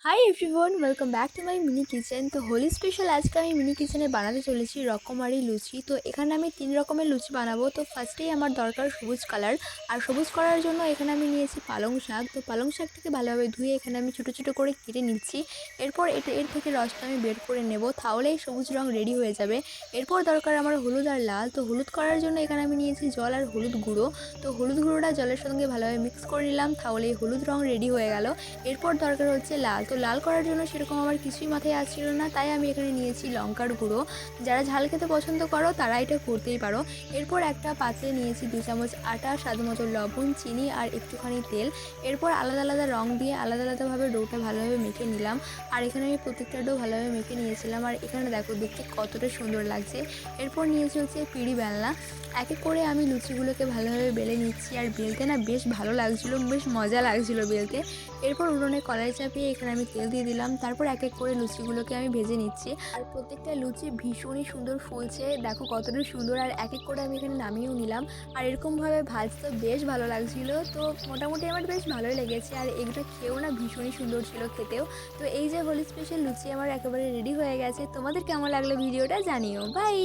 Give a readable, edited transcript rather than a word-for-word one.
Hi everyone, welcome back to my mini kitchen. তো Holi special আজকে আমি মিনি কিচেনে বানাতে চলেছি রকমারি লুচি। তো এখানে আমি 3 রকমের লুচি বানাবো। তো ফার্স্টেই আমার দরকার সবুজ কালার। আর সবুজ করার জন্য এখানে আমি নিয়েছি পালং শাক। তো পালং শাকটাকে ভালোভাবে ধুয়ে এখানে আমি ছোটো ছোটো করে কেটে নিচ্ছি। এরপর এর থেকে রসটা আমি বের করে নেব, তাহলেই সবুজ রং রেডি হয়ে যাবে। এরপর দরকার আমার হলুদ আর লাল। তো হলুদ করার জন্য এখানে আমি নিয়েছি জল আর হলুদ গুঁড়ো। তো হলুদ গুঁড়োটা জলের সঙ্গে ভালোভাবে মিক্স করে নিলাম, তাহলেই হলুদ রং রেডি হয়ে গেল। এরপর দরকার হচ্ছে লাল। তো লাল করার জন্য সেরকম আমার কিছুই মাথায় আসছিল না, তাই আমি এখানে নিয়েছি লঙ্কার গুঁড়ো। যারা ঝাল খেতে পছন্দ করো তারা এটা করতেই পারো। এরপর একটা পাত্রে নিয়েছি 2 চামচ আটা, স্বাদ মতো লবণ, চিনি আর একটুখানি তেল। এরপর আলাদা আলাদা রং দিয়ে আলাদা আলাদাভাবে ডোটা ভালোভাবে মেখে নিলাম। আর এখানে আমি প্রত্যেকটা ডো ভালোভাবে মেখে নিয়েছিলাম। আর এখানে দেখো দেখতে কতটা সুন্দর লাগছে। এরপর নিয়েছি হচ্ছে পিঁড়ি বেলনা। এক এক করে আমি লুচিগুলোকে ভালোভাবে বেলে নিচ্ছি। আর বেলতে না বেশ ভালো লাগছিলো, বেশ মজা লাগছিলো বেলতে। এরপর উনুনে কড়াই চাপিয়ে এখানে আমি তেল দিয়ে দিলাম। তারপর এক এক করে লুচিগুলোকে আমি ভেজে নিচ্ছি। আর প্রত্যেকটা লুচি ভীষণই সুন্দর ফুলছে, দেখো কতটা সুন্দর। আর এক এক করে আমি এখানে নামিয়েও নিলাম। আর এরকমভাবে ভাজতে বেশ ভালো লাগছিল। তো মোটামুটি আমার বেশ ভালোই লেগেছে। আর এগুলো খেয়েও না ভীষণই সুন্দর ছিল খেতেও। তো এই যে হোলি স্পেশাল লুচি আমার একেবারে রেডি হয়ে গেছে। তোমাদের কেমন লাগলো ভিডিওটা জানিও। বাই।